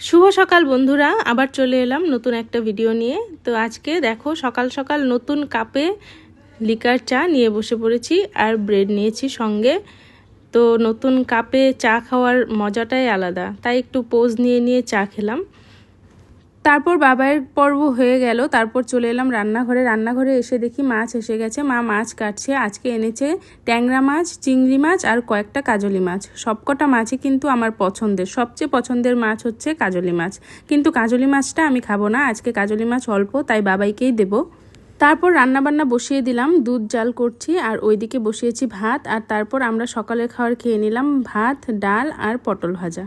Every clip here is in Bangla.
শুভ সকাল বন্ধুরা, আবার চলে এলাম নতুন একটা ভিডিও নিয়ে। তো আজকে দেখো সকাল সকাল নতুন কাপে লিকার চা নিয়ে বসে পড়েছি আর ব্রেড নিয়েছি সঙ্গে। তো নতুন কাপে চা খাওয়ার মজাটাই আলাদা, তাই একটু পোজ নিয়ে নিয়ে চা খেলাম। তারপর বাবার পর্ব হয়ে গেল, তারপর চলে এলাম রান্নাঘরে এসে দেখি মাছ এসে গেছে। মা মাছ কাটছে, আজকে এনেছে ট্যাংরা মাছ, চিংড়ি মাছ আর কয়েকটা কাজলি মাছ। সবকটা মাছই কিন্তু আমার পছন্দের, সবচেয়ে পছন্দের মাছ হচ্ছে কাজলি মাছ। কিন্তু কাজলি মাছটা আমি খাবো না, আজকে কাজলি মাছ অল্প, তাই বাবাইকেই দেবো। তারপর রান্নাবান্না বসিয়ে দিলাম, দুধ জাল করছি আর ওইদিকে বসিয়েছি ভাত। আর তারপর আমরা সকালের খাবার খেয়ে নিলাম, ভাত, ডাল আর পটল ভাজা।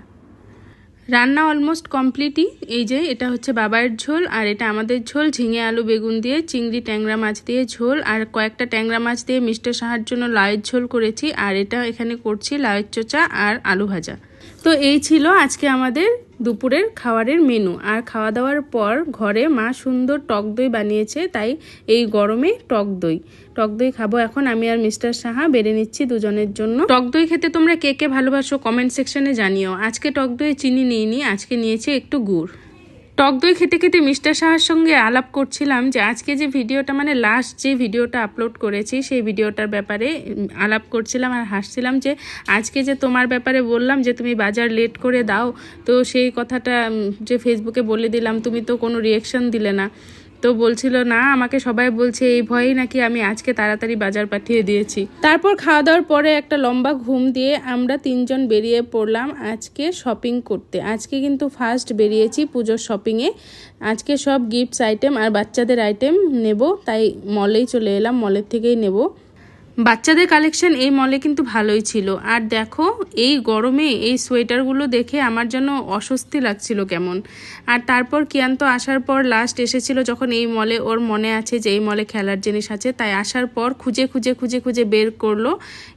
রান্না অলমোস্ট কমপ্লিটই। এই যে এটা হচ্ছে বাবার ঝোল আর এটা আমাদের ঝোল, ঝিঙে আলু বেগুন দিয়ে, চিংড়ি ট্যাংরা মাছ দিয়ে ঝোল আর কয়েকটা ট্যাংরা মাছ দিয়ে মিষ্টি সাহার জন্য লাউয়ের ঝোল করেছি। আর এটা এখানে করছি লাউয়ের চোচা আর আলু ভাজা। তো এই ছিল আজকে আমাদের দুপুরের খাবারের মেনু। আর খাওয়া দাওয়ার পর ঘরে মা সুন্দর টক দই বানিয়েছে, তাই এই গরমে টক দই খাবো এখন আমি আর মিস্টার সাহা। বেড়ে নিচ্ছি দুজনের জন্য। টক দই খেতে তোমরা কে কে ভালোবাসো কমেন্ট সেকশনে জানিও। আজকে টক দই চিনি নিইনি, আজকে নিয়েছি একটু গুড়। টক দই খেতে খেতে মিস্টার সাহার সঙ্গে আলাপ করছিলাম যে আজকে যে ভিডিওটা, মানে লাস্ট যে ভিডিওটা আপলোড করেছি সেই ভিডিওটার ব্যাপারে আলাপ করছিলাম আর হাসছিলাম যে আজকে যে তোমার ব্যাপারে বললাম যে তুমি বাজার লেট করে দাও, তো সেই কথাটা যে ফেসবুকে বলে দিলাম, তুমি তো কোনো রিয়াকশন দিলে না। তো বলছিল না, আমাকে সবাই বলছে এই ভয়েই নাকি আমি আজকে তাড়াতাড়ি বাজার পাঠিয়ে দিয়েছি। তারপর খাওয়া দাওয়ার পরে একটা লম্বা ঘুম দিয়ে আমরা তিনজন বেরিয়ে পড়লাম আজকে শপিং করতে। আজকে কিন্তু ফার্স্ট বেরিয়েছি পুজোর শপিংয়ে। আজকে সব গিফটস আইটেম আর বাচ্চাদের আইটেম নেব, তাই মলেই চলে এলাম, মলের থেকেই নেব। বাচ্চাদের কালেকশন এই মলে কিন্তু ভালোই ছিল। আর দেখো এই গরমে এই সোয়েটারগুলো দেখে আমার জন্য অস্বস্তি লাগছিল কেমন। আর তারপর কিয়ান্ত আসার পর লাস্ট এসেছিল যখন এই মলে, ওর মনে আছে যে এই মলে খেলার জিনিস আছে, তাই আসার পর খুঁজে বের করলো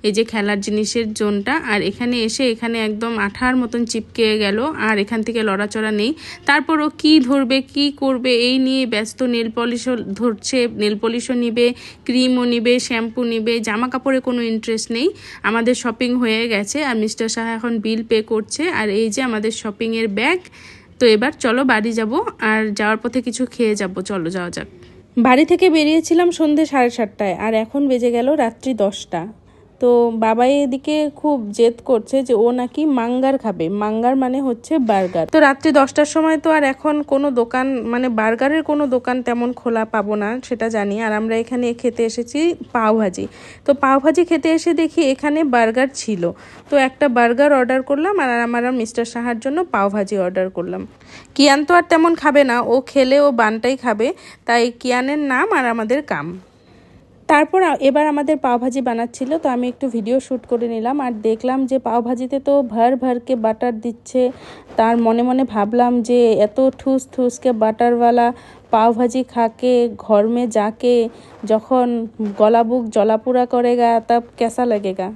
এই যে খেলার জিনিসের জোনটা। আর এখানে এসে এখানে একদম আঠার মতন চিপকে গেল আর এখান থেকে লড়াচড়া নেই। তারপর ও কী ধরবে কী করবে এই নিয়ে ব্যস্ত। নেল পলিশও ধরছে, নেল পলিশও নিবে, ক্রিমও নিবে, শ্যাম্পু নিবে, জামা কাপড়ে কোনো ইন্টারেস্ট নেই। আমাদের শপিং হয়ে গেছে আর মিস্টার সাহা এখন বিল পে করছে। আর এই যে আমাদের শপিংয়ের ব্যাগ। তো এবার চলো বাড়ি যাব, আর যাওয়ার পথে কিছু খেয়ে যাব। চলো যাওয়া যাক। বাড়ি থেকে বেরিয়েছিলাম সন্ধ্যে 7:30টায় আর এখন বেজে গেল রাত্রি 10টা। তো বাবাই এদিকে খুব জেদ করছে যে ও নাকি মাঙ্গার খাবে। মাঙ্গার মানে হচ্ছে বার্গার। তো রাত্রি 10টার সময় তো আর এখন কোনো দোকান, মানে বার্গারের কোনো দোকান তেমন খোলা পাবো না সেটা জানি। আর আমরা এখানে খেতে এসেছি পাওভাজি। তো পাওভাজি খেতে এসে দেখি এখানে বার্গার ছিল, তো একটা বার্গার অর্ডার করলাম আর আমার মিস্টার সাহার জন্য পাওভাজি অর্ডার করলাম। কিয়ান তো আর তেমন খাবে না, ও খেলে ও বানটাই খাবে, তাই কিয়ানের নাম আর আমাদের কাম। তারপর এবার আমাদের পাওভাজি বানাচ্ছিল, তো আমি একটু ভিডিও শ্যুট করে নিলাম। আর দেখলাম যে পাওভাজিতে তো ভরকে বাটার দিচ্ছে। তার মনে মনে ভাবলাম যে এত ঠুস ঠুসকে বাটারওয়ালা পাওভাজি খাকে घर में जाके যখন গলা বুক জলাপুরা করেগা তব কেসা লাগেগা।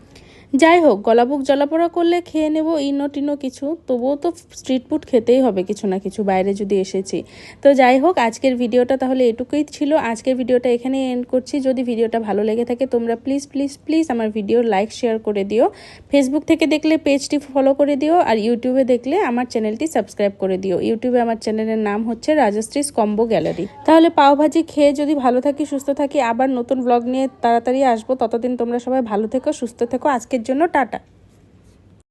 যাই হোক, গলা বুক জলাপোড়া করলে খেয়ে নেব ইনো টিনো কিছু, তবুও তো স্ট্রিট ফুড খেতেই হবে কিছু না কিছু, বাইরে যদি এসেছি। তো যাই হোক, আজকের ভিডিওটা তাহলে এটুকুই ছিল। আজকের ভিডিওটা এখানে এন্ড করছি। যদি ভিডিওটা ভালো লেগে থাকে তোমরা প্লিজ আমার ভিডিও লাইক শেয়ার করে দিও। ফেসবুক থেকে দেখলে পেজটি ফলো করে দিও, আর ইউটিউবে দেখলে আমার চ্যানেলটি সাবস্ক্রাইব করে দিও। ইউটিউবে আমার চ্যানেলের নাম হচ্ছে রাজশ্রীস কম্বো গ্যালারি। তাহলে পাওভাজি খেয়ে যদি ভালো থাকি সুস্থ থাকি, আবার নতুন ব্লগ নিয়ে তাড়াতাড়ি আসবো। ততদিন তোমরা সবাই ভালো থেকো, সুস্থ থেকো। আজকের জন্য টাটা।